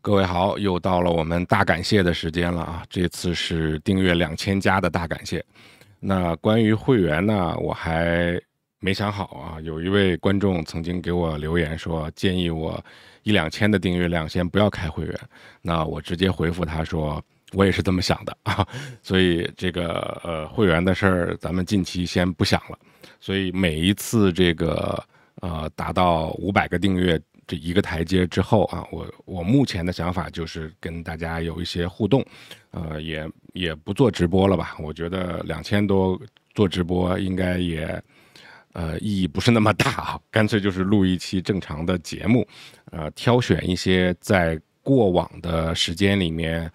各位好，又到了我们大感谢的时间了啊！这次是订阅2000加的大感谢。那关于会员呢，我还没想好啊。有一位观众曾经给我留言说，建议我1-2000的订阅量先不要开会员。那我直接回复他说，我也是这么想的啊。所以这个会员的事儿，咱们近期先不想了。所以每一次这个达到500个订阅这一个台阶之后啊，我目前的想法就是跟大家有一些互动，也不做直播了吧？我觉得2000多做直播应该也意义不是那么大啊，干脆就是录一期正常的节目，挑选一些在过往的时间里面，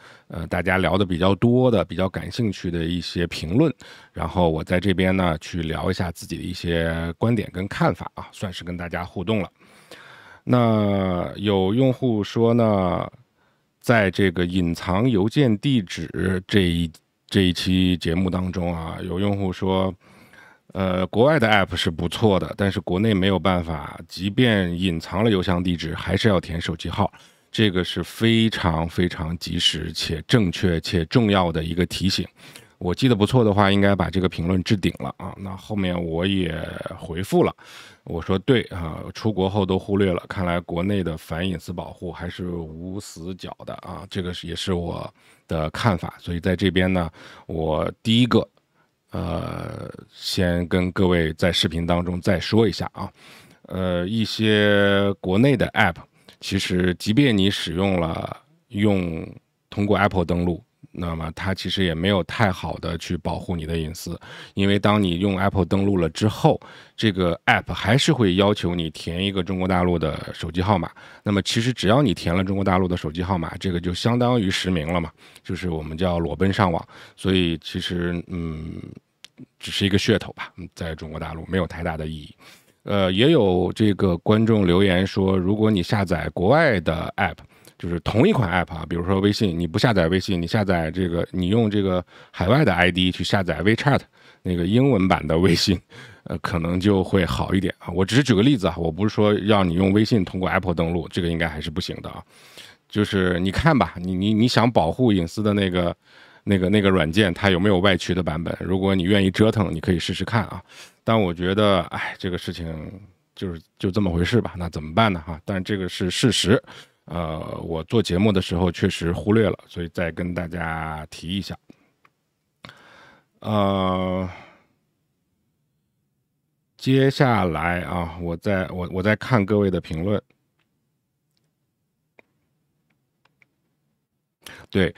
大家聊的比较多的、比较感兴趣的一些评论，然后我在这边呢去聊一下自己的一些观点跟看法啊，算是跟大家互动了。那有用户说呢，在这个隐藏邮件地址这一期节目当中啊，有用户说，国外的 app 是不错的，但是国内没有办法，即便隐藏了邮箱地址，还是要填手机号。这个是非常非常及时且正确且重要的一个提醒。我记得不错的话，应该把这个评论置顶了啊。那后面我也回复了，我说对啊，出国后都忽略了，看来国内的反隐私保护还是无死角的啊，这个也是我的看法。所以在这边呢，我第一个先跟各位在视频当中再说一下啊，一些国内的 app， 其实即便你使用了通过 Apple 登录，那么它其实也没有太好的去保护你的隐私，因为当你用 Apple 登录了之后，这个 App 还是会要求你填一个中国大陆的手机号码。那么其实只要你填了中国大陆的手机号码，这个就相当于实名了嘛，就是我们叫裸奔上网。所以其实只是一个噱头吧，在中国大陆没有太大的意义。也有这个观众留言说，如果你下载国外的 App，就是同一款 app 啊，比如说微信，你不下载微信，你用这个海外的 ID 去下载 WeChat 那个英文版的微信，可能就会好一点啊。我只是举个例子啊，我不是说让你用微信通过 Apple 登录，这个应该还是不行的啊。就是你看吧，你想保护隐私的那个软件，它有没有外渠的版本？如果你愿意折腾，你可以试试看啊。但我觉得，这个事情就这么回事吧，那怎么办呢？哈，但这个是事实。我做节目的时候确实忽略了，所以再跟大家提一下。接下来啊，我在看各位的评论。对，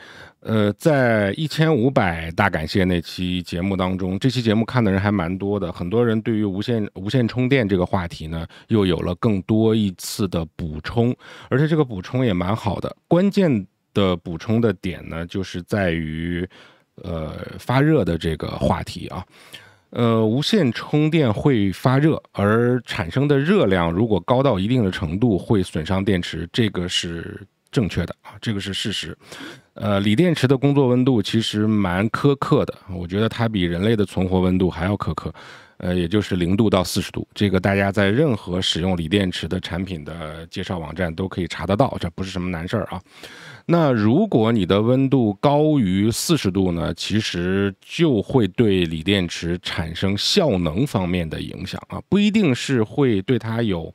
在1500大感谢那期节目当中，这期节目看的人还蛮多的，很多人对于无线充电这个话题呢，又有了更多一次的补充，而且这个补充也蛮好的。关键的补充的点呢，就是在于发热的这个话题啊。无线充电会发热，而产生的热量如果高到一定的程度，会损伤电池，这个是正确的啊，这个是事实。锂电池的工作温度其实蛮苛刻的，我觉得它比人类的存活温度还要苛刻，也就是0度到40度。这个大家在任何使用锂电池的产品的介绍网站都可以查得到，这不是什么难事儿啊。那如果你的温度高于40度呢，其实就会对锂电池产生效能方面的影响啊，不一定是会对它有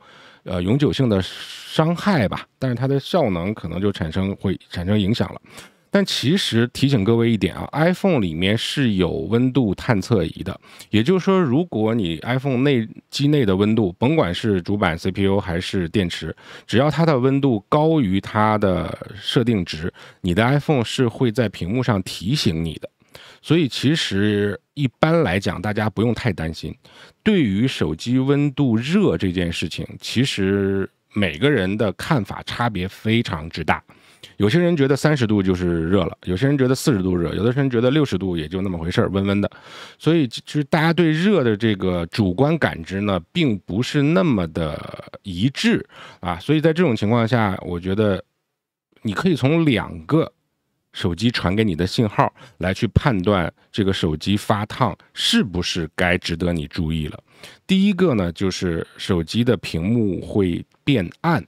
永久性的伤害吧，但是它的效能可能就会产生影响了。但其实提醒各位一点啊 ，iPhone 里面是有温度探测仪的，也就是说，如果你 iPhone 机内的温度，甭管是主板、CPU 还是电池，只要它的温度高于它的设定值，你的 iPhone 是会在屏幕上提醒你的。所以其实一般来讲，大家不用太担心。对于手机温度热这件事情，其实每个人的看法差别非常之大。有些人觉得30度就是热了，有些人觉得40度热，有的人觉得60度也就那么回事，温温的。所以其实大家对热的这个主观感知呢，并不是那么的一致啊。所以在这种情况下，我觉得你可以从2个手机传给你的信号来去判断这个手机发烫是不是该值得你注意了。第一个呢，就是手机的屏幕会变暗。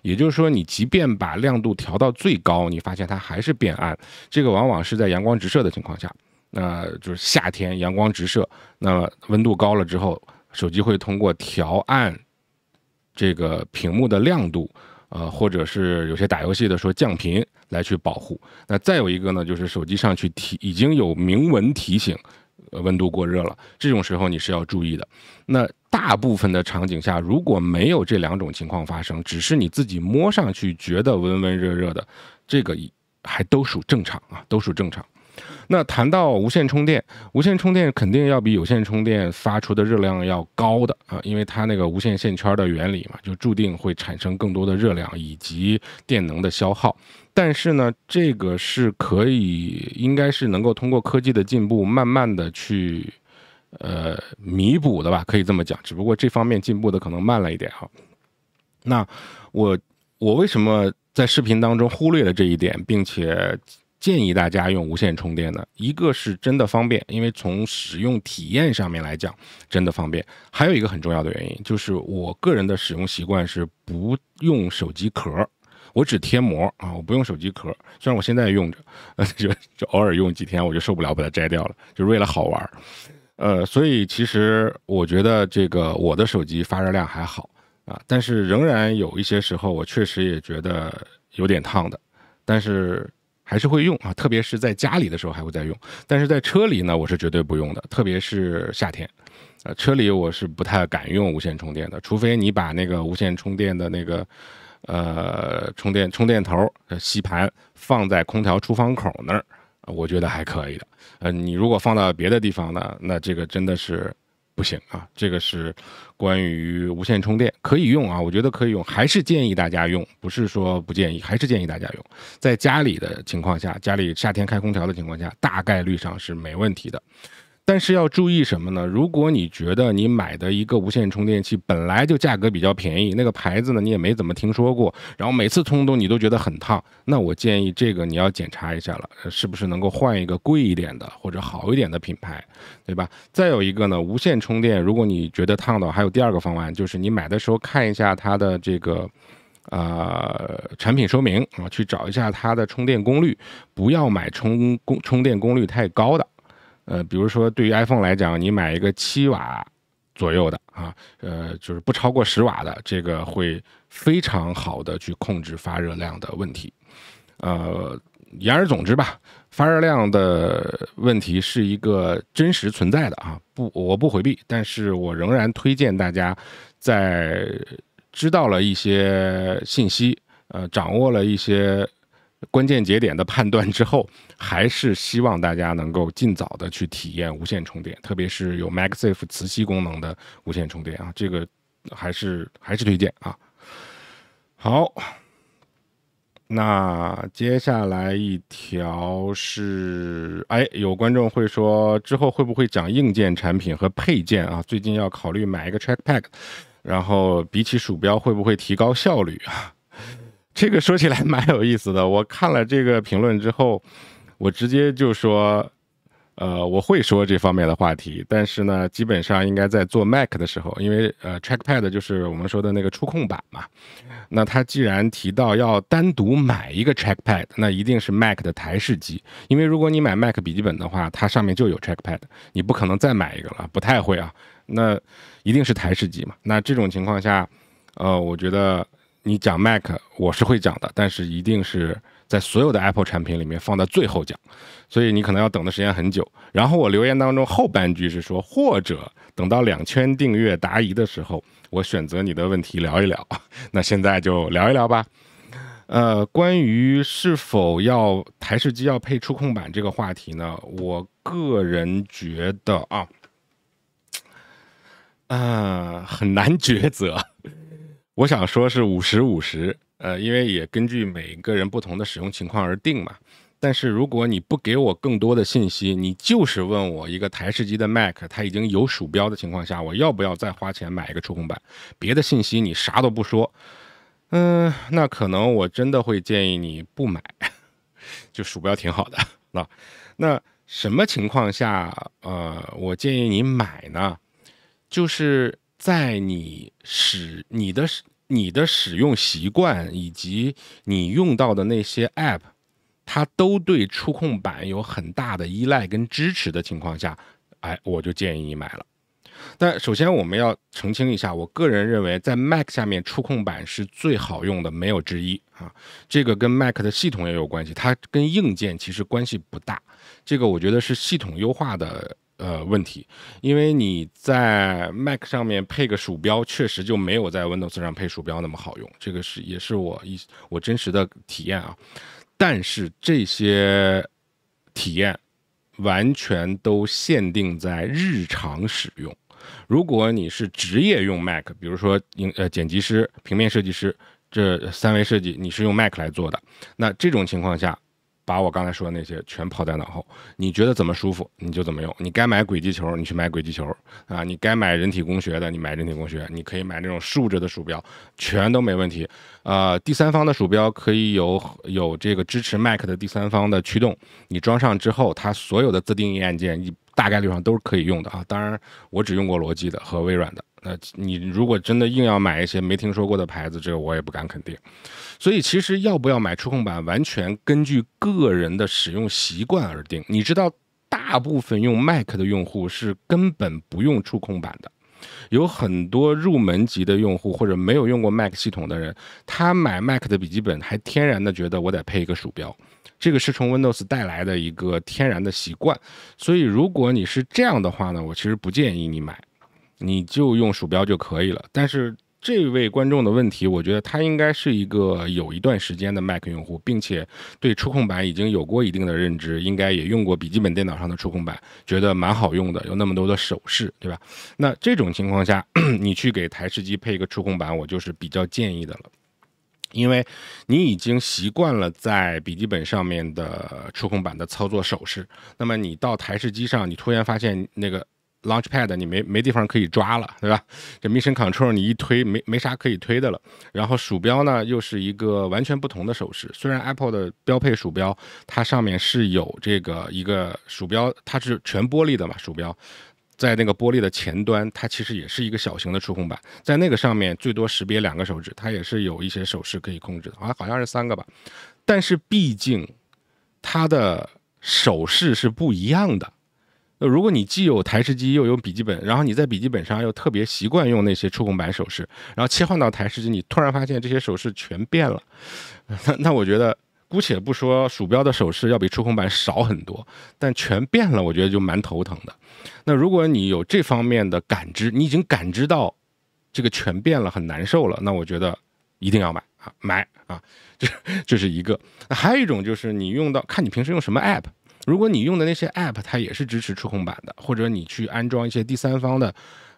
也就是说，你即便把亮度调到最高，你发现它还是变暗。这个往往是在阳光直射的情况下，那就是夏天阳光直射，那么温度高了之后，手机会通过调暗这个屏幕的亮度，或者是有些打游戏的说降频来去保护。那再有一个呢，就是手机上去已经有明文提醒，温度过热了，这种时候你是要注意的。那大部分的场景下，如果没有这两种情况发生，只是你自己摸上去觉得温温热热的，这个还都属正常啊，都属正常。那谈到无线充电，无线充电肯定要比有线充电发出的热量要高的啊，因为它那个无线线圈的原理嘛，就注定会产生更多的热量以及电能的消耗。但是呢，这个是可以，应该是能够通过科技的进步，慢慢的去弥补的吧，可以这么讲。只不过这方面进步的可能慢了一点哈。那我为什么在视频当中忽略了这一点，并且建议大家用无线充电呢？一个是真的方便，因为从使用体验上面来讲，真的方便。还有一个很重要的原因，就是我个人的使用习惯是不用手机壳，我只贴膜啊，我不用手机壳。虽然我现在用着，就偶尔用几天我就受不了，把它摘掉了，就是为了好玩。所以其实我觉得这个我的手机发热量还好啊，但是仍然有一些时候我确实也觉得有点烫的，但是还是会用啊，特别是在家里的时候还会再用，但是在车里呢，我是绝对不用的，特别是夏天，车里我是不太敢用无线充电的，除非你把那个无线充电的那个充电头吸盘放在空调出风口那儿，我觉得还可以的。你如果放到别的地方呢，那这个真的是不行啊。这个是关于无线充电，可以用啊，我觉得可以用，还是建议大家用，不是说不建议，还是建议大家用。在家里的情况下，家里夏天开空调的情况下，大概率上是没问题的。但是要注意什么呢？如果你觉得你买的一个无线充电器本来就价格比较便宜，那个牌子呢你也没怎么听说过，然后每次充动你都觉得很烫，那我建议这个你要检查一下了，是不是能够换一个贵一点的或者好一点的品牌，对吧？再有一个呢，无线充电，如果你觉得烫的，还有第二个方案，就是你买的时候看一下它的这个产品说明啊，去找一下它的充电功率，不要买充电功率太高的。比如说对于 iPhone 来讲，你买一个7瓦左右的啊，就是不超过10瓦的，这个会非常好的去控制发热量的问题。言而总之吧，发热量的问题是一个真实存在的啊，我不回避，但是我仍然推荐大家在知道了一些信息，掌握了一些关键节点的判断之后，还是希望大家能够尽早的去体验无线充电，特别是有 MagSafe 磁吸功能的无线充电啊，这个还是推荐啊。好，那接下来一条是，有观众会说之后会不会讲硬件产品和配件啊？最近要考虑买一个 Trackpad， 然后比起鼠标会不会提高效率啊？这个说起来蛮有意思的，我看了这个评论之后，我直接就说，我会说这方面的话题，但是呢，基本上应该在做 Mac 的时候，因为Trackpad 就是我们说的那个触控板嘛，那他既然提到要单独买一个 Trackpad， 那一定是 Mac 的台式机，因为如果你买 Mac 笔记本的话，它上面就有 Trackpad， 你不可能再买一个了，不太会啊，那一定是台式机嘛，那这种情况下，我觉得你讲 Mac 我是会讲的，但是一定是在所有的 Apple 产品里面放到最后讲，所以你可能要等的时间很久。然后我留言当中后半句是说，或者等到2000订阅答疑的时候，我选择你的问题聊一聊。那现在就聊一聊吧。关于是否要台式机要配触控板这个话题呢，我个人觉得很难抉择。我想说是50-50，因为也根据每个人不同的使用情况而定嘛。但是如果你不给我更多的信息，你就是问我一个台式机的 Mac， 它已经有鼠标的情况下，我要不要再花钱买一个触控板？别的信息你啥都不说，那可能我真的会建议你不买，就鼠标挺好的。那什么情况下，我建议你买呢？就是在你你的使用习惯以及你用到的那些 App， 它都对触控板有很大的依赖跟支持的情况下，我就建议你买了。但首先我们要澄清一下，我个人认为在 Mac 下面触控板是最好用的，没有之一啊。这个跟 Mac 的系统也有关系，它跟硬件其实关系不大。这个我觉得是系统优化的问题，因为你在 Mac 上面配个鼠标，确实就没有在 Windows 上配鼠标那么好用，这个也是我真实的体验啊。但是这些体验完全都限定在日常使用。如果你是职业用 Mac， 比如说剪辑师、平面设计师，这3维设计你是用 Mac 来做的，那这种情况下，把我刚才说的那些全抛在脑后，你觉得怎么舒服你就怎么用。你该买轨迹球你去买轨迹球啊，你该买人体工学的你买人体工学，你可以买那种竖着的鼠标，全都没问题。第三方的鼠标可以有这个支持 Mac 的第三方的驱动，你装上之后，它所有的自定义按键大概率上都是可以用的啊。当然，我只用过罗技的和微软的。那你如果真的硬要买一些没听说过的牌子，这个我也不敢肯定。所以其实要不要买触控板，完全根据个人的使用习惯而定。你知道，大部分用 Mac 的用户是根本不用触控板的。有很多入门级的用户或者没有用过 Mac 系统的人，他买 Mac 的笔记本还天然的觉得我得配一个鼠标，这个是从 Windows 带来的一个天然的习惯。所以如果你是这样的话呢，我其实不建议你买，你就用鼠标就可以了。但是这位观众的问题，我觉得他应该是一个有一段时间的 Mac 用户，并且对触控板已经有过一定的认知，应该也用过笔记本电脑上的触控板，觉得蛮好用的，有那么多的手势，对吧？那这种情况下，你去给台式机配一个触控板，我就是比较建议的了。因为你已经习惯了在笔记本上面的触控板的操作手势，那么你到台式机上，你突然发现那个 Launchpad 你没地方可以抓了，对吧？这 Mission Control 你一推没啥可以推的了。然后鼠标呢又是一个完全不同的手势，虽然 Apple 的标配鼠标它上面是有这个一个鼠标，它是全玻璃的嘛，鼠标。在那个玻璃的前端，它其实也是一个小型的触控板，在那个上面最多识别2个手指，它也是有一些手势可以控制的，好像是3个吧。但是毕竟它的手势是不一样的。如果你既有台式机又有笔记本，然后你在笔记本上又特别习惯用那些触控板手势，然后切换到台式机，你突然发现这些手势全变了，那我觉得姑且不说鼠标的手势要比触控板少很多，但全变了，我觉得就蛮头疼的。那如果你有这方面的感知，你已经感知到这个全变了很难受了，那我觉得一定要买啊，这是一个。还有一种就是你用到，看你平时用什么 app， 如果你用的那些 app 它也是支持触控板的，或者你去安装一些第三方的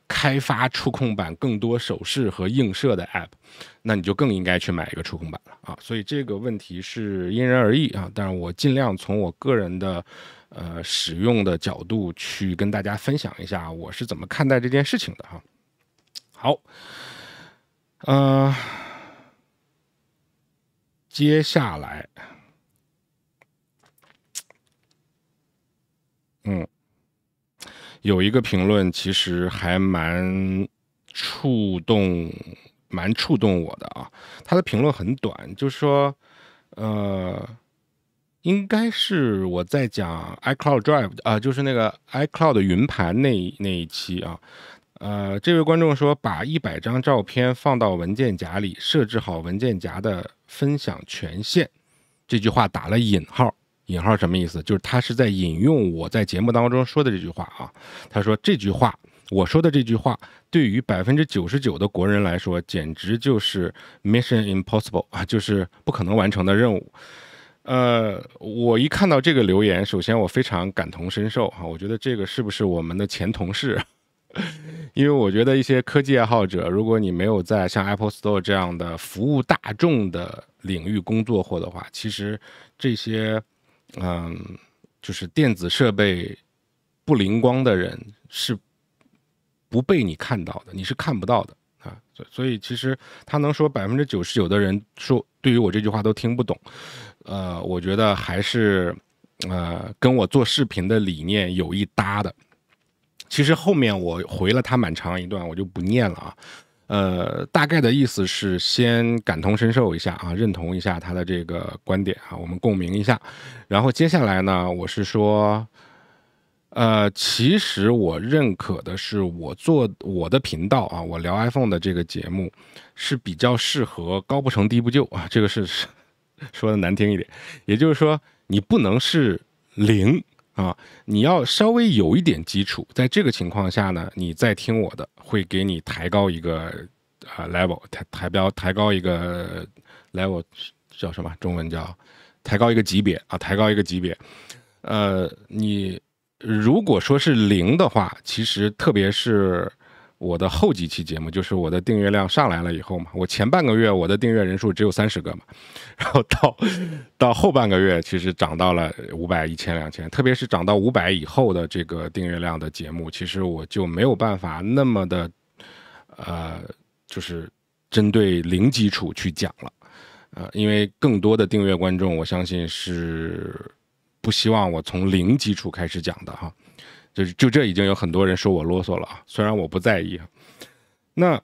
开发触控板更多手势和映射的 app， 那你就更应该去买一个触控板了啊。所以这个问题是因人而异啊，但是我尽量从我个人的使用的角度去跟大家分享一下我是怎么看待这件事情的哈。好，接下来，有一个评论其实还蛮触动我的啊。他的评论很短，就是说，应该是我在讲 iCloud Drive 啊，就是那个 iCloud 云盘那一期啊。这位观众说，把100张照片放到文件夹里，设置好文件夹的分享权限。这句话打了引号，引号什么意思？就是他是在引用我在节目当中说的这句话啊。他说这句话，我说的这句话，对于99%的国人来说，简直就是 Mission Impossible 啊，就是不可能完成的任务。我一看到这个留言，首先我非常感同身受哈，我觉得这个是不是我们的前同事？因为我觉得一些科技爱好者，如果你没有在像 Apple Store 这样的服务大众的领域工作过的话，其实这些就是电子设备不灵光的人是不被你看到的，你是看不到的啊。所以其实他能说99%的人说对于我这句话都听不懂，我觉得还是跟我做视频的理念有一搭的。其实后面我回了他蛮长一段，我就不念了大概的意思是先感同身受一下啊，认同一下他的这个观点啊，我们共鸣一下。然后接下来呢，我是说，其实我认可的是我做我的频道啊，我聊 iPhone 的这个节目是比较适合高不成低不就啊，这个是说的难听一点，也就是说你不能是零。啊，你要稍微有一点基础，在这个情况下呢，你再听我的，会给你抬高一个level， 抬高一个 level， 叫什么？中文叫抬高一个级别啊，抬高一个级别。你如果说是零的话，其实特别是我的后几期节目，就是我的订阅量上来了以后嘛，我前半个月我的订阅人数只有30个嘛，然后到后半个月其实涨到了500、1000、2000，特别是涨到500以后的这个订阅量的节目，其实我就没有办法那么的就是针对零基础去讲了，因为更多的订阅观众，我相信是不希望我从零基础开始讲的哈。就这已经有很多人说我啰嗦了啊，虽然我不在意。那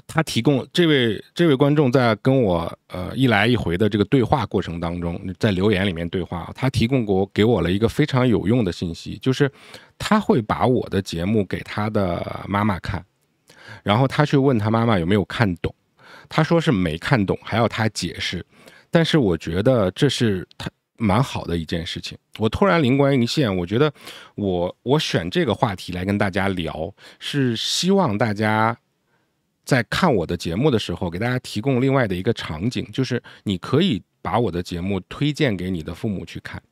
他提供这位观众在跟我一来一回的这个对话过程当中，在留言里面对话，他提供给我了一个非常有用的信息，就是他会把我的节目给他的妈妈看，然后他去问他妈妈有没有看懂，他说是没看懂，还要他解释。但是我觉得这是他蛮好的一件事情。我突然灵光一现，我觉得我选这个话题来跟大家聊，是希望大家在看我的节目的时候，给大家提供另外的一个场景，就是你可以把我的节目推荐给你的父母去看。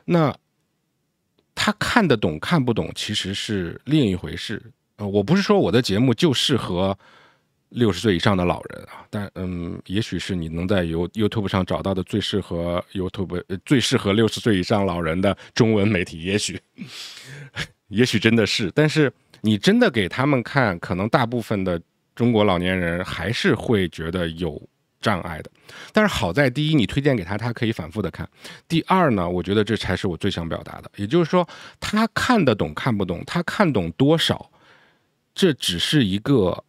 那他看得懂看不懂其实是另一回事。我不是说我的节目就适合60岁以上的老人啊，但也许是你能在YouTube 上找到的最适合60岁以上老人的中文媒体，也许真的是，但是你真的给他们看，可能大部分的中国老年人还是会觉得有障碍的。但是好在第一，你推荐给他，他可以反复的看；第二呢，我觉得这才是我最想表达的，也就是说，他看得懂看不懂，他看懂多少，这只是一个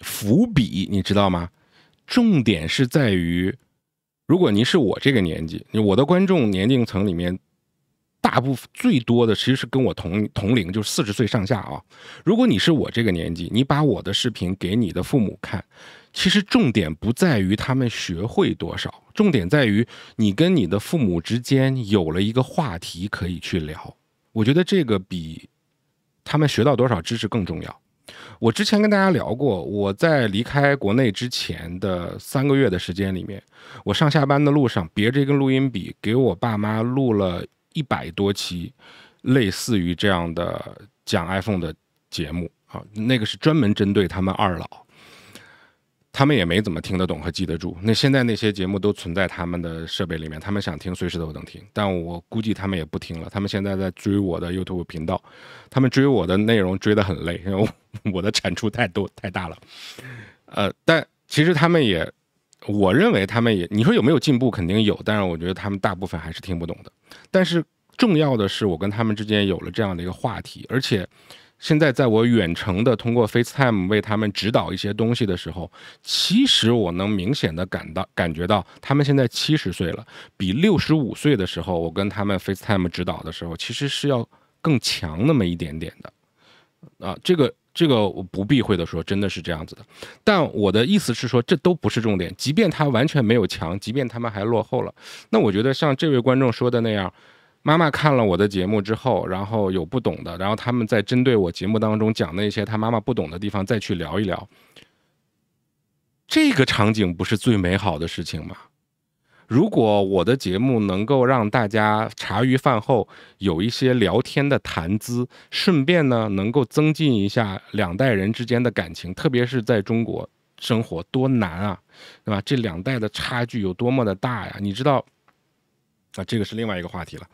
伏笔，你知道吗？重点是在于，如果您是我这个年纪，我的观众年龄层里面，大部分最多的其实是跟我同龄，就是40岁上下啊。如果你是我这个年纪，你把我的视频给你的父母看，其实重点不在于他们学会多少，重点在于你跟你的父母之间有了一个话题可以去聊。我觉得这个比他们学到多少知识更重要。我之前跟大家聊过，我在离开国内之前的3个月的时间里面，我上下班的路上别着一根录音笔，给我爸妈录了100多期类似于这样的讲 iPhone 的节目啊，那个是专门针对他们二老，他们也没怎么听得懂和记得住。那现在那些节目都存在他们的设备里面，他们想听随时都能听，但我估计他们也不听了。他们现在在追我的 YouTube 频道，他们追我的内容追得很累，因为我的产出太大了。但其实他们也，我认为他们也，你说有没有进步？肯定有，但是我觉得他们大部分还是听不懂的。但是重要的是，我跟他们之间有了这样的一个话题，而且现在在我远程的通过 FaceTime 为他们指导一些东西的时候，其实我能明显的感觉到他们现在70岁了，比65岁的时候我跟他们 FaceTime 指导的时候，其实是要更强那么一点点的啊。这个我不避讳的说，真的是这样子的。但我的意思是说，这都不是重点。即便他完全没有强，即便他们还落后了，那我觉得像这位观众说的那样，妈妈看了我的节目之后，然后有不懂的，然后他们在针对我节目当中讲那些他妈妈不懂的地方再去聊一聊，这个场景不是最美好的事情吗？如果我的节目能够让大家茶余饭后有一些聊天的谈资，顺便呢能够增进一下两代人之间的感情，特别是在中国生活多难啊，对吧？这两代的差距有多么的大呀？你知道啊，这个是另外一个话题了。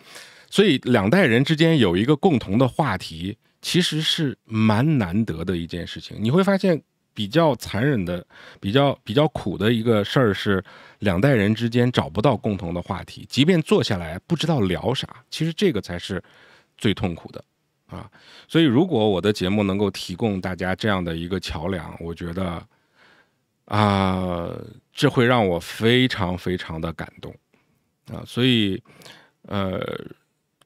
所以两代人之间有一个共同的话题，其实是蛮难得的一件事情。你会发现比较残忍的、比较苦的一个事儿是，两代人之间找不到共同的话题，即便坐下来不知道聊啥，其实这个才是最痛苦的啊。所以如果我的节目能够提供大家这样的一个桥梁，我觉得这会让我非常非常的感动啊。所以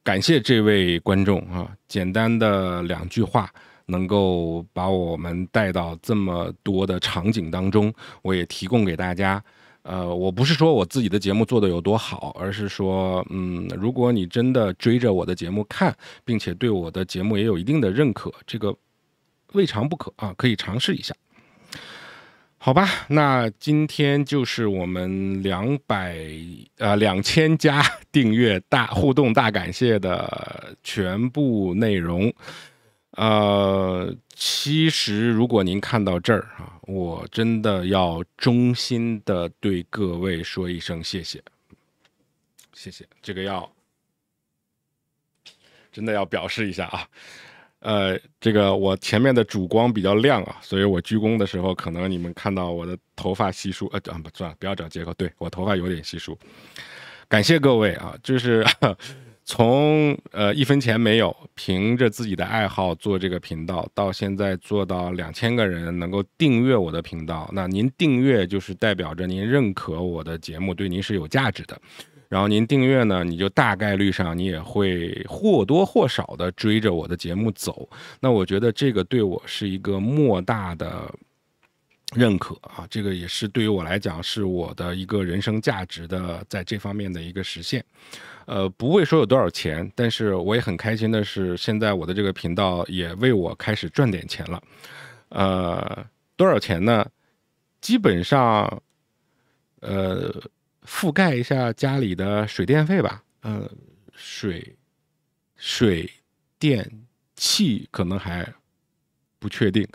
感谢这位观众啊，简单的2句话能够把我们带到这么多的场景当中，我也提供给大家。我不是说我自己的节目做得有多好，而是说，如果你真的追着我的节目看，并且对我的节目也有一定的认可，这个未尝不可啊，可以尝试一下。好吧，那今天就是我们2000加订阅互动大感谢的全部内容。其实如果您看到这儿啊，我真的要衷心的对各位说一声谢谢，谢谢，这个真的要表示一下啊。这个我前面的主光比较亮啊，所以我鞠躬的时候，可能你们看到我的头发稀疏，不算了，不要找借口，对，我头发有点稀疏。感谢各位啊，就是从1分钱没有，凭着自己的爱好做这个频道，到现在做到2000个人能够订阅我的频道，那您订阅就是代表着您认可我的节目，对您是有价值的。然后您订阅呢，你就大概率上你也会或多或少的追着我的节目走。那我觉得这个对我是一个莫大的认可啊，这个也是对于我来讲是我的一个人生价值的在这方面的一个实现。不会说有多少钱，但是我也很开心的是，现在我的这个频道也为我开始赚点钱了。多少钱呢？基本上覆盖一下家里的水电费吧，水电气可能还不确定，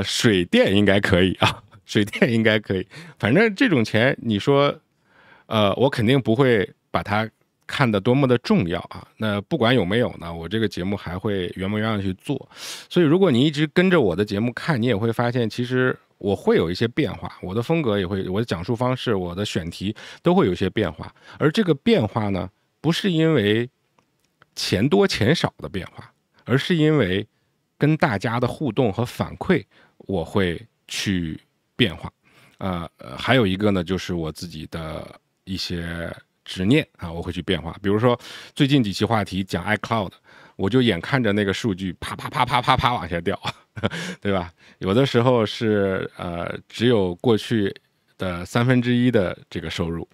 水电应该可以啊，水电应该可以，反正这种钱你说，我肯定不会把它看得多么的重要啊。那不管有没有呢，我这个节目还会原模原样去做。所以如果你一直跟着我的节目看，你也会发现，其实我会有一些变化，我的风格也会，我的讲述方式，我的选题都会有一些变化。而这个变化呢，不是因为钱多钱少的变化，而是因为跟大家的互动和反馈，我会去变化。还有一个呢，就是我自己的一些执念啊，我会去变化。比如说最近几期话题讲 iCloud， 我就眼看着那个数据啪啪啪啪啪啪往下掉，对吧？有的时候是只有过去的1/3的这个收入，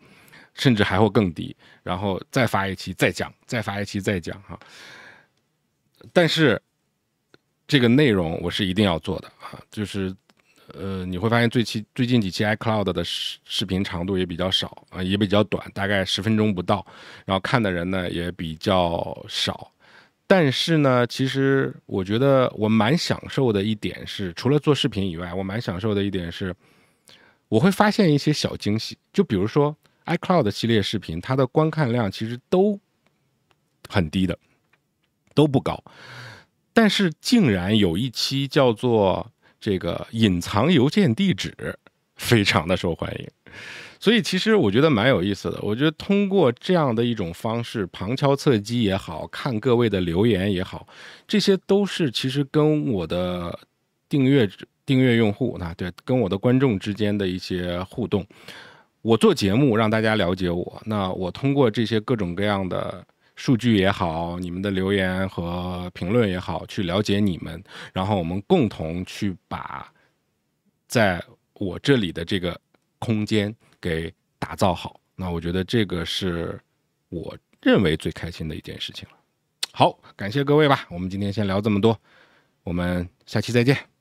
甚至还会更低，然后再发一期再讲，再发一期再讲哈。但是这个内容我是一定要做的啊，就是你会发现最近几期 iCloud 的视频长度也比较少啊，也比较短，大概10分钟不到，然后看的人呢也比较少。但是呢，其实我觉得我蛮享受的一点是，除了做视频以外，我蛮享受的一点是，我会发现一些小惊喜。就比如说 iCloud 系列视频，它的观看量其实都很低的，都不高，但是竟然有一期叫做这个隐藏邮件地址非常的受欢迎。所以其实我觉得蛮有意思的，我觉得通过这样的一种方式，旁敲侧击也好，看各位的留言也好，这些都是其实跟我的订阅用户对，跟我的观众之间的一些互动。我做节目让大家了解我，那我通过这些各种各样的数据也好，你们的留言和评论也好，去了解你们，然后我们共同去把在我这里的这个空间给打造好。那我觉得这个是我认为最开心的一件事情了。好，感谢各位吧，我们今天先聊这么多，我们下期再见。